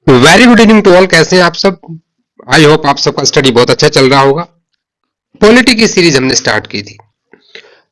Very good evening to all. कैसे हैं आप सब? आई होप आप सबका स्टडी बहुत अच्छा चल रहा होगा। पॉलिटी की सीरीज हमने स्टार्ट की थी।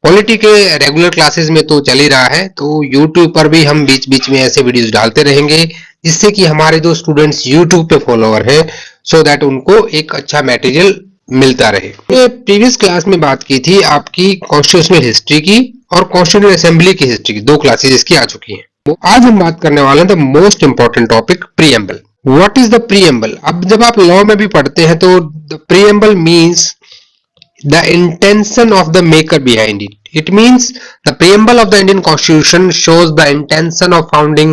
पॉलिटी के रेगुलर क्लासेस में तो चल ही रहा है, तो यूट्यूब पर भी हम बीच बीच में ऐसे वीडियोस डालते रहेंगे जिससे कि हमारे जो स्टूडेंट्स यूट्यूब पे फॉलोअर हैं सो दैट उनको एक अच्छा मटेरियल मिलता रहे। प्रीवियस क्लास में बात की थी आपकी कॉन्स्टिट्यूशनल हिस्ट्री की और कॉन्स्टिट्यूशनल असेंबली की हिस्ट्री की। दो क्लासेस इसकी आ चुकी हैं। तो आज हम बात करने वाले हैं the most important topic, preamble. What is the preamble? अब जब आप लॉ में भी पढ़ते हैं तो the preamble means the intention of the maker behind it. It means the preamble of the Indian Constitution shows the intention of founding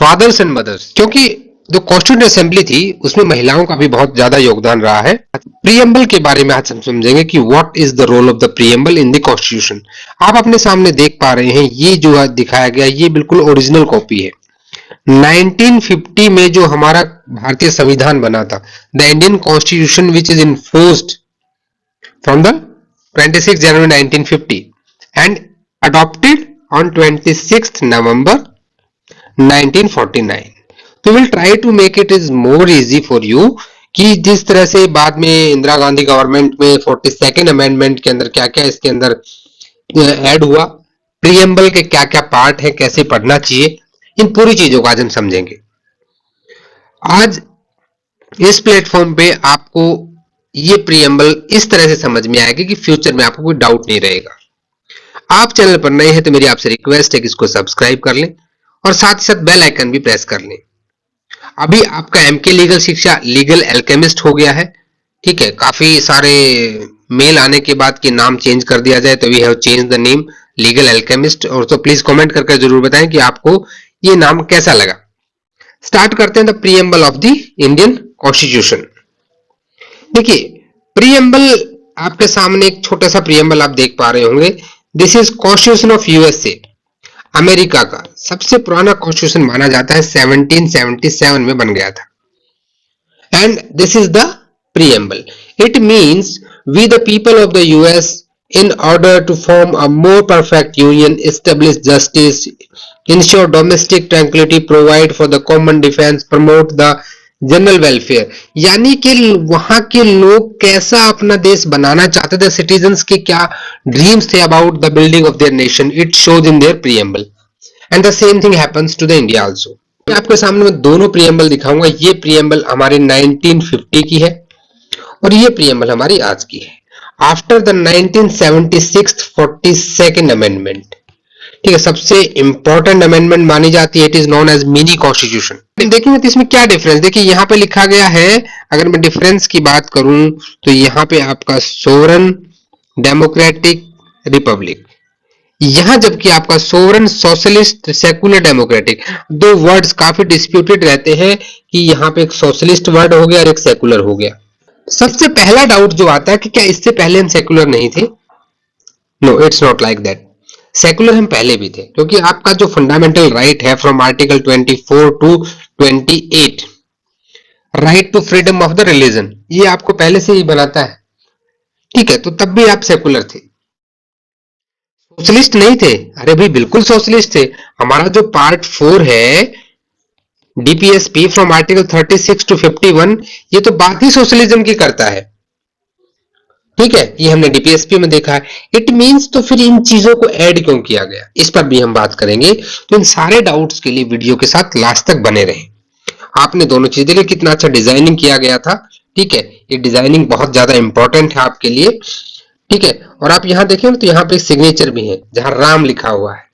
fathers and mothers. क्योंकि जो कॉन्स्टिट्यूंट असेंबली थी उसमें महिलाओं का भी बहुत ज्यादा योगदान रहा है। प्रीएम्बल के बारे में आज हम समझेंगे कि what is the role of the preamble in the constitution. आप अपने सामने देख पा रहे हैं, ये जो दिखाया गया ये बिल्कुल ओरिजिनल कॉपी है। 1950 में जो हमारा भारतीय संविधान बना था, the Indian constitution which is enforced from the 26th January 1950 and adopted on 26th November 1949. तो we'll try to make it is more easy for you कि जिस तरह से बाद में इंदिरा गांधी गवर्नमेंट में 42nd अमेंडमेंट के अंदर क्या क्या इसके अंदर ऐड हुआ, प्रीएम्बल के क्या क्या पार्ट है, कैसे पढ़ना चाहिए, इन पूरी चीजों को आज हम समझेंगे। आज इस प्लेटफॉर्म पे आपको ये प्रीएम्बल इस तरह से समझ में आएगी कि फ्यूचर में आपको कोई डाउट नहीं रहेगा। आप चैनल पर नए हैं तो मेरी आपसे रिक्वेस्ट है कि इसको सब्सक्राइब कर लें और साथ ही साथ बेल आइकन भी प्रेस कर लें। अभी आपका एमके लीगल शिक्षा लीगल एल्केमिस्ट हो गया है, ठीक है। काफी सारे मेल आने के बाद कि नाम चेंज कर दिया जाए, तो we have change the name legal alchemist. और तो प्लीज कमेंट करके जरूर बताएं कि आपको ये नाम कैसा लगा। स्टार्ट करते हैं the preamble of the Indian constitution. देखिए, प्रीएम्बल आपके सामने एक छोटा सा प्रीएम्बल आप देख पा रहे होंगे। This is constitution of USA, America का सबसे पुराना कॉन्स्टिट्यूशन माना जाता है। 1777 में बन गया था। And this is the preamble. It means we the people of the US in order to form a more perfect union, establish justice, ensure domestic tranquility, provide for the common defense, promote the general welfare. यानी कि वहां के लोग कैसा अपना देश बनाना चाहते थे, सिटीजन्स के क्या ड्रीम्स थे about the building of their nation, it shows in their preamble. And the same thing happens to the India also. मैं आपके सामने में दोनों प्रीएम्बल दिखाऊंगा। ये प्रीएम्बल हमारी 1950 की है और ये प्रीएम्बल हमारी आज की है, आफ्टर द 1976 42nd अमेंडमेंट। ठीक है, सबसे इंपॉर्टेंट अमेंडमेंट मानी जाती है। It is known as mini constitution. देखेंगे तो इसमें क्या डिफरेंस, देखिए यहाँ पे लिखा गया है, अगर मैं डिफरेंस की बात करूं तो यहाँ पे आपका सोवरन डेमोक्रेटिक रिपब्लिक, यहां जबकि आपका सोवरन सोशलिस्ट सेकुलर डेमोक्रेटिक। दो वर्ड्स काफी डिस्प्यूटेड रहते हैं कि यहाँ पे एक सोशलिस्ट वर्ड हो गया और एक सेकुलर हो गया। सबसे पहला डाउट जो आता है कि क्या इससे पहले हम सेकुलर नहीं थे? No, it's not like that. Secular हम पहले भी थे, क्योंकि आपका जो फंडामेंटल राइट है from article 24 to 28, right to freedom of the religion, ये आपको पहले से ही बनाता है। ठीक है, तो तब भी आप सेकुलर थे, सोशलिस्ट नहीं थे। अरे भाई बिल्कुल सोशलिस्ट थे। हमारा जो पार्ट 4 है डीपीएसपी फ्रॉम आर्टिकल 36 टू 51, ये तो बात ही सोशलिज्म की करता है। ठीक है, ये हमने डीपीएसपी में देखा है। इट मींस तो फिर इन चीजों को ऐड क्यों किया गया, इस पर भी हम बात करेंगे। तो इन सारे डाउट्स के लिए वीडियो के साथ लास्ट तक बने रहे। आपने दोनों चीजें देखिए, कितना अच्छा डिजाइनिंग किया गया था। ठीक है, ये डिजाइनिंग बहुत ज्यादा इंपॉर्टेंट है आपके लिए। ठीक है, और आप यहाँ देखें तो यहाँ पे सिग्नेचर भी है जहां राम लिखा हुआ है।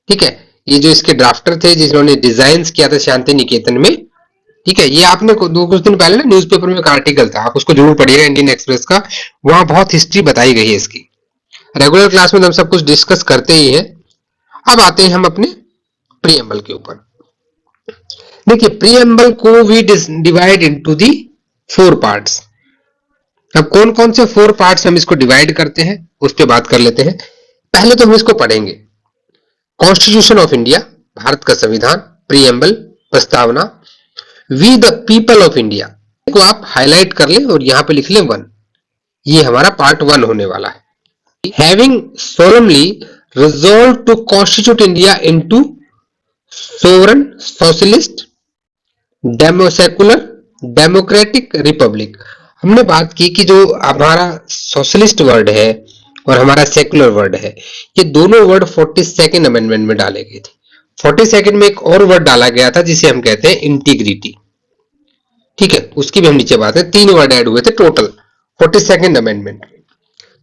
ठीक है, ये जो इसके ड्राफ्टर थे जिन्होंने डिजाइन किया था शांति निकेतन में। ठीक है, ये आपने कुछ दिन पहले ना न्यूज़पेपर में एक आर्टिकल था, आप उसको जरूर पढ़िएगा, इंडियन एक्सप्रेस का। वहां बहुत हिस्ट्री बताई गई है इसकी। रेगुलर क्लास में हम सब कुछ डिस्कस करते ही हैं। अब आते हैं हम अपने प्रीएम्बल के ऊपर। देखिए, प्रीएम्बल को we divide into the 4 parts. अब कौन कौन से 4 पार्ट्स हम इसको डिवाइड करते हैं उस पर बात कर लेते हैं। पहले तो हम इसको पढ़ेंगे, कॉन्स्टिट्यूशन ऑफ इंडिया, भारत का संविधान, प्रीएम्बल प्रस्तावना, we the people of India को आप हाईलाइट कर लें और यहां पे लिख लें 1। ये हमारा पार्ट 1 होने वाला है। Having solemnly resolve to constitute India into sovereign socialist demo secular, democratic, republic. हमने बात की कि जो हमारा सोशलिस्ट वर्ड है और हमारा सेकुलर वर्ड है, ये दोनों वर्ड 42nd अमेंडमेंट में डाले गए थे। 42nd में एक और वर्ड डाला गया था जिसे हम कहते हैं इंटीग्रिटी। ठीक है, उसकी भी हम नीचे बात है, 3 वर्ड ऐड हुए थे टोटल 42nd अमेंडमेंट।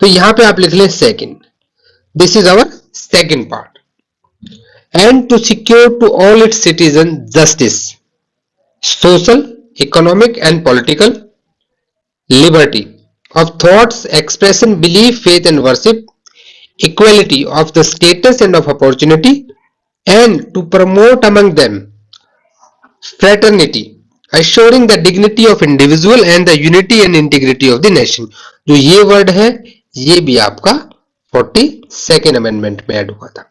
तो यहां पे आप लिख लें second, this is our second part. And to secure to all its citizen justice, social, economic and political liberty of thoughts, expression, belief, faith and worship, equality of the status and of opportunity, and to promote among them fraternity, assuring the dignity of individual and the unity and integrity of the nation। जो ये word है ये भी आपका 42nd amendment में add हुआ था।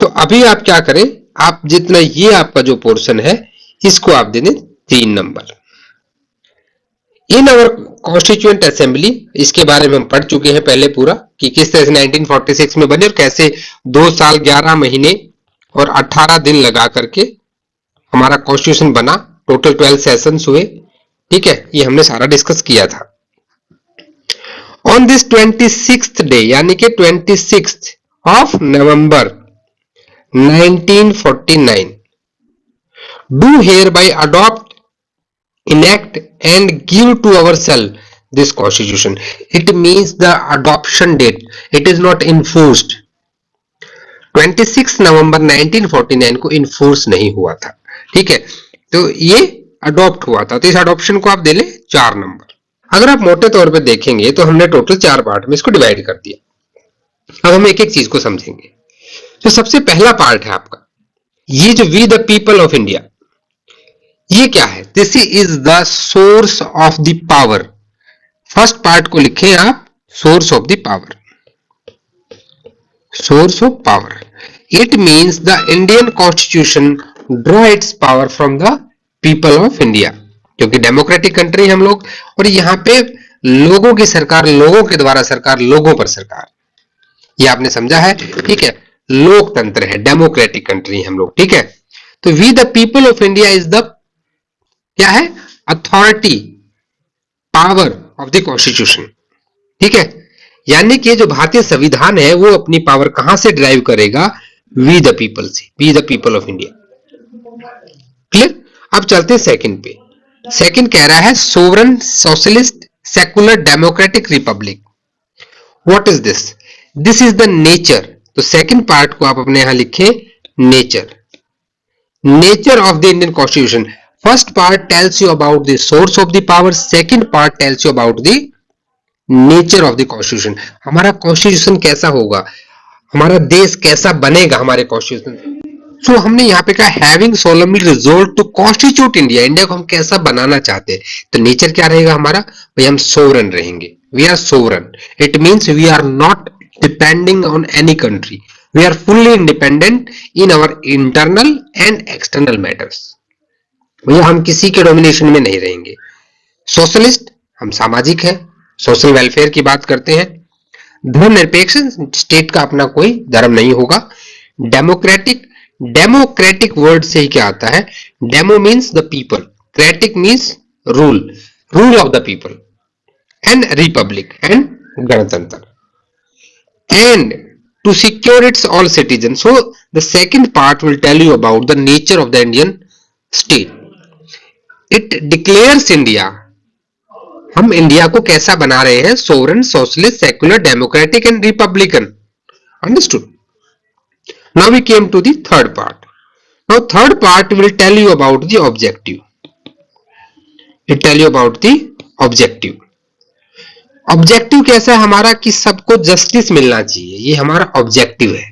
तो अभी आप क्या करें, आप जितना ये आपका जो पोर्शन है इसको आप दे दें 3 नंबर। इन अवर कॉन्स्टिट्यूएंट असेंबली, इसके बारे में हम पढ़ चुके हैं पहले पूरा कि किस तरह से 1946 में बने और कैसे 2 साल 11 महीने और 18 दिन लगा करके हमारा कॉन्स्टिट्यूशन बना। टोटल 12 सेशंस हुए। ठीक है, ये हमने सारा डिस्कस किया था। ऑन दिस 26th डे यानी कि 26th of November 1949 do hereby adopt, enact and give to ourselves this constitution। It means the adoption date, it is not enforced। 26 November 1949 को इन्फोर्स नहीं हुआ था। ठीक है, तो ये अडॉप्ट हुआ था, तो इस अडॉप्शन को आप दे ले 4 नंबर। अगर आप मोटे तौर पे देखेंगे तो हमने टोटल 4 पार्ट में इसको डिवाइड कर दिया। अब हम एक एक चीज को समझेंगे। तो सबसे पहला पार्ट है आपका ये जो we the people of India, ये क्या है? This is the source of the power. First part को लिखें आप, source of the power. Source of power, it means the Indian constitution draw its power from the people of India, क्योंकि democratic country हम लोग और यहाँ पे लोगों की सरकार, लोगों के द्वारा सरकार, लोगों पर सरकार, ये आपने समझा है। ठीक है, लोकतंत्र है, डेमोक्रेटिक कंट्री हम लोग। ठीक है, तो we the people of India is the क्या है? Authority, power of the constitution. ठीक है, यानी कि जो भारतीय संविधान है वो अपनी पावर कहां से ड्राइव करेगा? वी द पीपल से, we the people of India. Clear? अब चलते हैं सेकंड पे। सेकंड कह रहा है sovereign, socialist, secular, democratic, republic. What is this? This is the nature. तो सेकंड पार्ट को आप अपने यहां लिखें nature, nature of the Indian constitution. First part tells you about the source of the power, second part tells you about the nature of the constitution। हमारा constitution कैसा होगा, हमारा देश कैसा बनेगा हमारे कॉन्स्टिट्यूशन। सो हमने यहाँ पे कहा having solemnly resolve to constitute India, India को हम कैसा बनाना चाहते हैं। तो नेचर क्या रहेगा हमारा? भाई हम सोवरन रहेंगे, we are sovereign. It means we are not depending on any country, we are fully independent in our internal and external matters. भैया हम किसी के डोमिनेशन में नहीं रहेंगे। सोशलिस्ट, हम सामाजिक हैं, सोशल वेलफेयर की बात करते हैं। धर्मनिरपेक्ष, स्टेट का अपना कोई धर्म नहीं होगा। डेमोक्रेटिक, डेमोक्रेटिक वर्ड से ही क्या आता है? Demo means the people, cratic means rule, rule of the people. And republic, and गणतंत्र। And to secure its all citizen. So the second part will tell you about the nature of the Indian state. It declares India, हम India को कैसा बना रहे हैं? Sovereign, socialist, secular, democratic and republican. Understood? Now we came to the third part. Now third part will tell you about the objective. It tell you about the objective. Objective कैसा है हमारा? कि सबको जस्टिस मिलना चाहिए, ये हमारा objective है।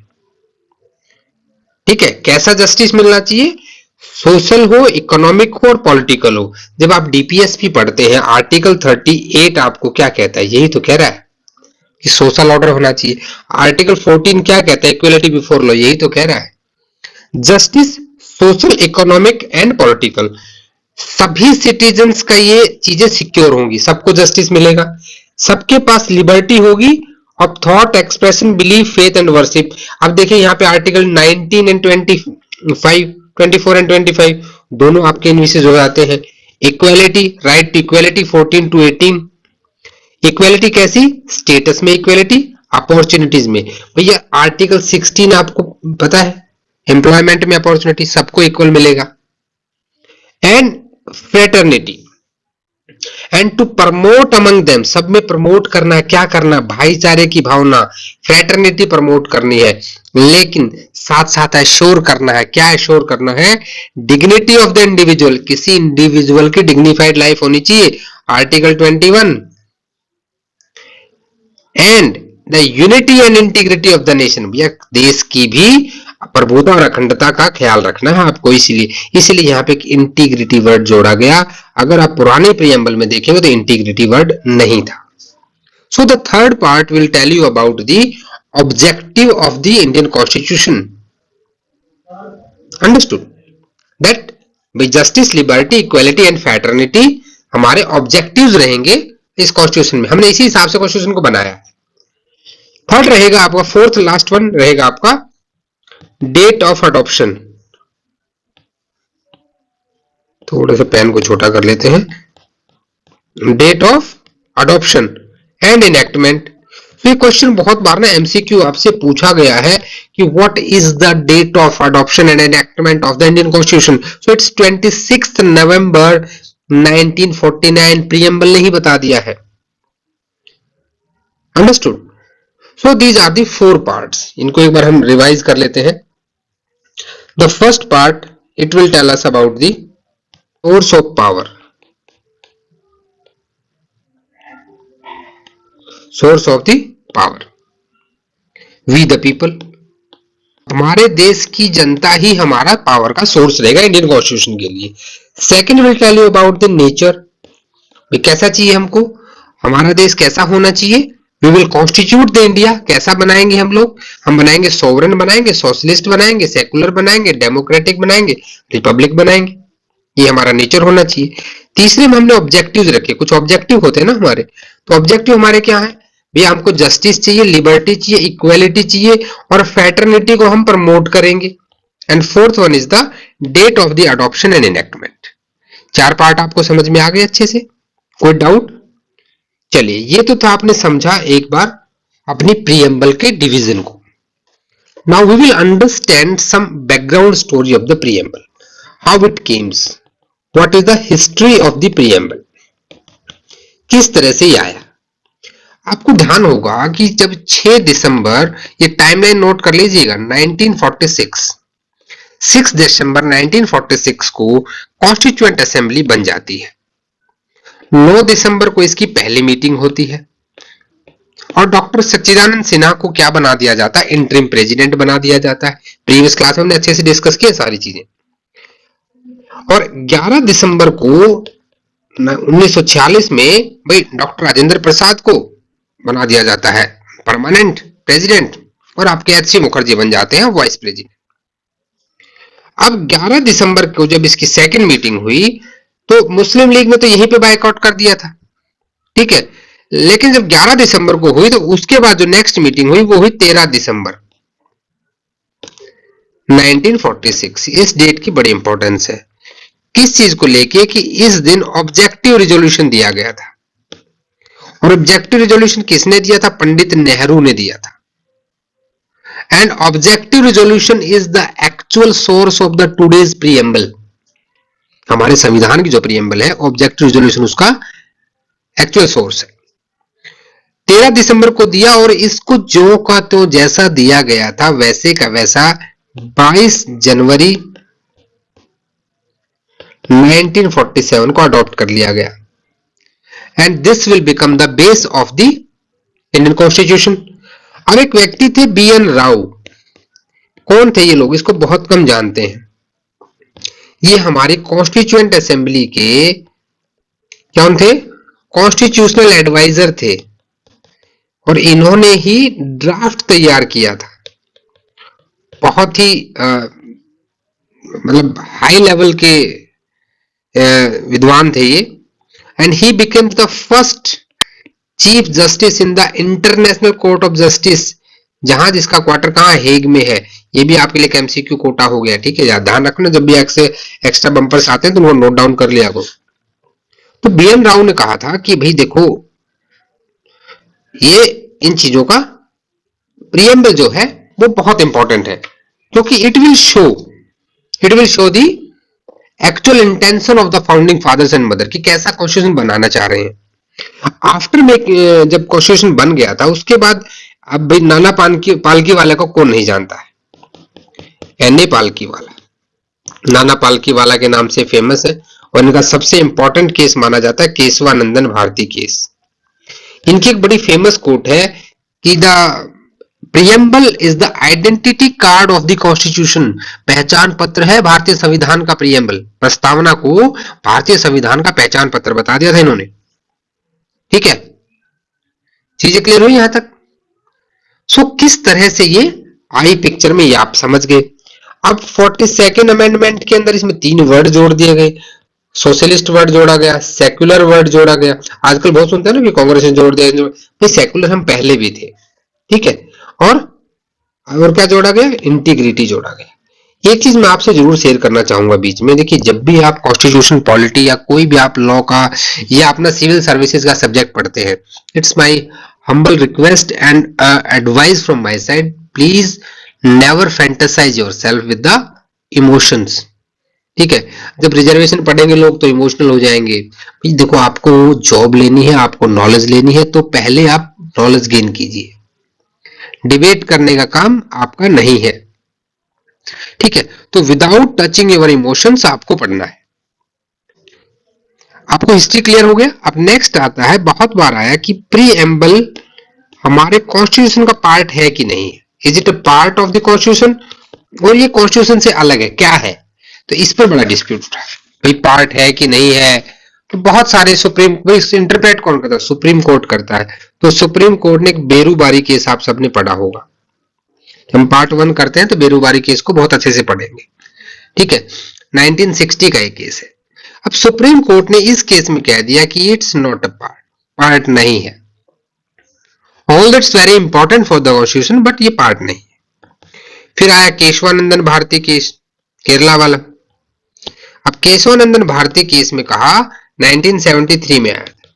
ठीक है, कैसा जस्टिस मिलना चाहिए? सोशल हो, इकोनॉमिक हो और पॉलिटिकल हो। जब आप डीपीएसपी पढ़ते हैं, आर्टिकल 38 आपको क्या कहता है? यही तो कह रहा है कि सोशल ऑर्डर होना चाहिए। आर्टिकल 14 क्या कहता है? इक्वलिटी बिफोर लॉ, यही तो कह रहा है। Justice, social, economic and political, सभी सिटीजन्स का ये चीजें सिक्योर होंगी, सबको जस्टिस मिलेगा, सबके पास लिबर्टी होगी of thought, expression, belief, faith and worship. अब देखिए यहाँ पे आर्टिकल 19 एंड 24 एंड 25 दोनों आपके इनविसेस हो जाते हैं। Equality, right to equality 14 to 18। Equality कैसी? स्टेटस में इक्वालिटी, अपॉर्चुनिटीज में। भैया आर्टिकल 16 आपको पता है, एम्प्लॉयमेंट में अपॉर्चुनिटी सबको इक्वल मिलेगा। And fraternity, and to promote among them, सब में प्रमोट करना है, क्या करना? भाईचारे की भावना, फ्रेटर्निटी प्रमोट करनी है, लेकिन साथ साथ एश्योर करना है, क्या एश्योर करना है? डिग्निटी ऑफ द इंडिविजुअल, किसी इंडिविजुअल की डिग्निफाइड लाइफ होनी चाहिए, article 21। And the unity and integrity of the nation, भैया देश की भी प्रभुता और अखंडता का ख्याल रखना है आपको, इसलिए यहाँ पे इंटीग्रिटी वर्ड जोड़ा गया। अगर आप पुराने प्रियम्बल में देखेंगे तो इंटीग्रिटी वर्ड नहीं था। So the third part will tell you about the objective of the Indian constitution. Understood that justice, liberty, equality and fraternity हमारे ऑब्जेक्टिव्स रहेंगे इस कॉन्स्टिट्यूशन में। हमने इसी हिसाब से कॉन्स्टिट्यूशन को बनाया। थर्ड रहेगा आपका, फोर्थ लास्ट वन रहेगा आपका डेट ऑफ अडॉप्शन। थोड़ा सा पेन को छोटा कर लेते हैं। Date of adoption and enactment. तो ये क्वेश्चन बहुत बार ना एमसीक्यू आपसे पूछा गया है कि what is the date of adoption and enactment of the Indian constitution. So it's 26 November 1949, preamble ने ही बता दिया है। Understood. So these are the 4 parts. इनको एक बार हम रिवाइज कर लेते हैं। The first part, it will tell us about the source of power. Source of the power. We the people. हमारे देश की जनता ही हमारा पावर का सोर्स रहेगा इंडियन कॉन्स्टिट्यूशन के लिए। Second will tell you about the nature, कैसा चाहिए हमको, हमारा देश कैसा होना चाहिए। We will constitute the India, कैसा बनाएंगे हम लोग, हम बनाएंगे सोवरेन बनाएंगे, सोशलिस्ट बनाएंगे, सेकुलर बनाएंगे, डेमोक्रेटिक बनाएंगे, रिपब्लिक बनाएंगे, ये हमारा नेचर होना चाहिए। तीसरे में हमने ऑब्जेक्टिव्स रखे, कुछ ऑब्जेक्टिव होते हैं ना हमारे, तो ऑब्जेक्टिव हमारे क्या है भैया, हमको जस्टिस चाहिए, लिबर्टी चाहिए, इक्वालिटी चाहिए और फ्रेटर्निटी को हम प्रमोट करेंगे। And fourth one is the date of the adoption and enactment. 4 part आपको समझ में आ गए अच्छे से, कोई डाउट? चलिए, ये तो था आपने समझा एक बार अपनी प्रियम्बल के डिवीजन को। Now we will understand some background story of the preamble, how it comes, what is the history of the preamble, किस तरह से ये आया। आपको ध्यान होगा कि जब 6 दिसंबर, ये टाइमलाइन नोट कर लीजिएगा, 1946, 6 दिसंबर 1946 को कॉन्स्टिट्यूएंट असेंबली बन जाती है। 9 दिसंबर को इसकी पहली मीटिंग होती है और डॉक्टर सच्चिदानंद सिन्हा को क्या बना दिया जाता है, इंटरिम प्रेसिडेंट बना दिया जाता है। प्रीवियस क्लास में हमने अच्छे से डिस्कस किया सारी चीजें। और 11 दिसंबर को 1946 में भाई डॉक्टर राजेंद्र प्रसाद को बना दिया जाता है परमानेंट प्रेसिडेंट और आपके एच.सी. मुखर्जी बन जाते हैं वाइस प्रेसिडेंट। अब 11 दिसंबर को जब इसकी सेकंड मीटिंग हुई तो मुस्लिम लीग ने तो यहीं पे बाइकआउट कर दिया था, ठीक है। लेकिन जब 11 दिसंबर को हुई तो उसके बाद जो नेक्स्ट मीटिंग हुई वो हुई 13 दिसंबर 1946। इस डेट की बड़ी इंपॉर्टेंस है। किस चीज को लेके कि इस दिन ऑब्जेक्टिव रिजोल्यूशन दिया गया था। और ऑब्जेक्टिव रिजोल्यूशन किसने दिया था? पंडित नेहरू ने दिया था। And objective resolution is the actual source of the today's preamble. हमारे संविधान की जो प्रीएम्बल है, ऑब्जेक्टिव रिजोल्यूशन उसका एक्चुअल सोर्स है। 13 दिसंबर को दिया और इसको जो का तो जैसा दिया गया था वैसे का वैसा 22 जनवरी 1947 को अडॉप्ट कर लिया गया। And this will become the base of the Indian constitution. अब एक व्यक्ति थे बी.एन. राव। कौन थे ये लोग? इसको बहुत कम जानते हैं। ये हमारे कॉन्स्टिट्यूएंट असेंबली के कौन थे? कॉन्स्टिट्यूशनल एडवाइजर थे और इन्होंने ही ड्राफ्ट तैयार किया था। बहुत ही मतलब हाई लेवल के विद्वान थे ये। And he became the first chief justice in the international court of justice जहाज इसका क्वार्टर कहाँ, हेग में है। ये भी आपके लिए एमसीक्यू कोटा हो गया, ठीक है। यार ध्यान रखना, जब भी एक्स्ट्रा बम्पर्स आते हैं तो उनको नोट डाउन कर लिया करो। तो बीएन राव ने कहा था कि भाई देखो, ये इन चीजों का प्रियम्बल जो है वो बहुत इंपॉर्टेंट है, क्योंकि it will show the actual intention of the founding fathers and mother, कि कैसा कॉन्स्टिट्यूशन बनाना चाह रहे हैं। आफ्टर में जब कॉन्स्टिट्यूशन बन गया था उसके बाद, अब भाई नाना पालकी वाला को कौन नहीं जानता है, एन ए पालकी वाला, नाना पालकी वाला के नाम से फेमस है। और इनका सबसे इंपॉर्टेंट केस माना जाता है केशवानंदन भारती केस। इनकी एक बड़ी फेमस कोट है कि the preamble is the identity card of the constitution, पहचान पत्र है भारतीय संविधान का प्रियम्बल। प्रस्तावना को भारतीय संविधान का पहचान पत्र बता दिया था इन्होंने, ठीक है। चीजें क्लियर हुई यहां तक। सो किस तरह से ये आई पिक्चर में, ये आप समझ गए। अब 42nd अमेंडमेंट के अंदर इसमें 3 वर्ड जोड़ दिए गए, सोशलिस्ट वर्ड जोड़ा गया, सेक्युलर वर्ड जोड़ा गया। आजकल बहुत सुनते हैं ना कि कांग्रेस ने जोड़ दिया, भाई सेक्युलर हम पहले भी थे, ठीक है। और क्या जोड़ा गया, इंटीग्रिटी जोड़ा गया। एक चीज मैं आपसे जरूर शेयर करना चाहूंगा बीच में, देखिए जब भी आप कॉन्स्टिट्यूशन पॉलिटी या कोई भी आप लॉ का या अपना सिविल सर्विसेज का सब्जेक्ट पढ़ते हैं, it's my humble request and advice from my side, please never fantasise yourself with the emotions, ठीक है। जब रिजर्वेशन पढ़ेंगे लोग तो इमोशनल हो जाएंगे। देखो आपको जॉब लेनी है, आपको नॉलेज लेनी है, तो पहले आप नॉलेज गेन कीजिए, डिबेट करने का काम आपका नहीं है, ठीक है। तो विदाउट टचिंग योर इमोशंस आपको पढ़ना है। आपको हिस्ट्री क्लियर हो गया। अब नेक्स्ट आता है, बहुत बार आया कि प्रीएम्बल हमारे कॉन्स्टिट्यूशन का पार्ट है कि नहीं, is it a part of the constitution, और ये कॉन्स्टिट्यूशन से अलग है, क्या है। तो इस पर बड़ा डिस्प्यूट उठा, भाई पार्ट है कि नहीं है। तो बहुत सारे इंटरप्रेट कौन करता है, सुप्रीम कोर्ट करता है। तो सुप्रीम कोर्ट ने एक बेरूबारी केस आप सबने पढ़ा होगा, हम पार्ट 1 करते हैं तो बेरूबारी केस को बहुत अच्छे से पढ़ेंगे, ठीक है। 1960 का एक केस है। अब सुप्रीम कोर्ट ने इस केस में कह दिया कि इट्स नॉट अ पार्ट नहीं है, all that's very important for the constitution, but ये पार्ट नहीं है। फिर आया केशवानंदन भारती केस, केरला वाला। अब केशवानंदन भारती केस में कहा 1973 में आया था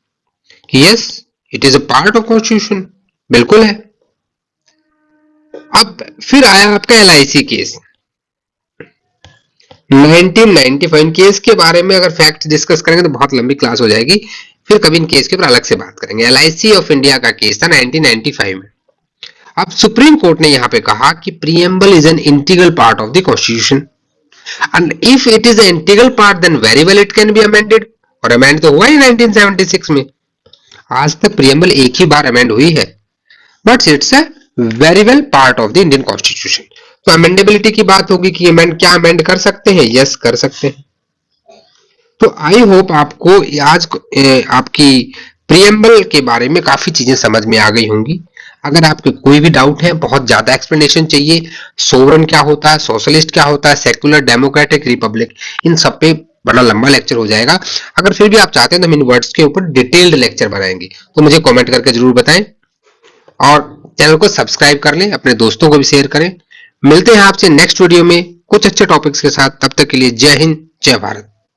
कि yes it is a part of constitution, बिल्कुल है। अब फिर आया आपका एलआईसी केस 1995 केस के बारे में अगर फैक्ट डिस्कस करेंगे तो बहुत लंबी क्लास हो जाएगी, फिर कभी इन केस के ऊपर अलग से बात करेंगे। एलआईसी ऑफ इंडिया का केस था 1995 में। अब सुप्रीम कोर्ट ने यहां पे कहा कि preamble is an integral part of the constitution, and if it is an integral part then very well it can be amended, और अमेंड तो हुआ ही 1976 में। आज तक प्रीएम्बल एक ही बार अमेंड हुई है, but it's a very well part of the Indian constitution. तो अमेंडेबिलिटी की बात होगी कि क्या अमेंड कर सकते हैं, यस कर सकते हैं। तो आई होप आपको आज आपकी प्रीएम्बल के बारे में काफी चीजें समझ में आ गई होंगी। अगर आपके कोई भी डाउट है, बहुत ज्यादा एक्सप्लेनेशन चाहिए, सोवरन क्या होता है, सोशलिस्ट क्या होता है, सेक्युलर, डेमोक्रेटिक, रिपब्लिक, इन सब पे बड़ा लंबा लेक्चर हो जाएगा। अगर फिर भी आप चाहते हैं तो हम इन वर्ड्स के ऊपर डिटेल्ड लेक्चर बनाएंगे, तो मुझे कमेंट करके जरूर बताएं और चैनल को सब्सक्राइब कर लें, अपने दोस्तों को भी शेयर करें। मिलते हैं आपसे नेक्स्ट वीडियो में कुछ अच्छे टॉपिक्स के साथ, तब तक के लिए जय हिंद, जय भारत।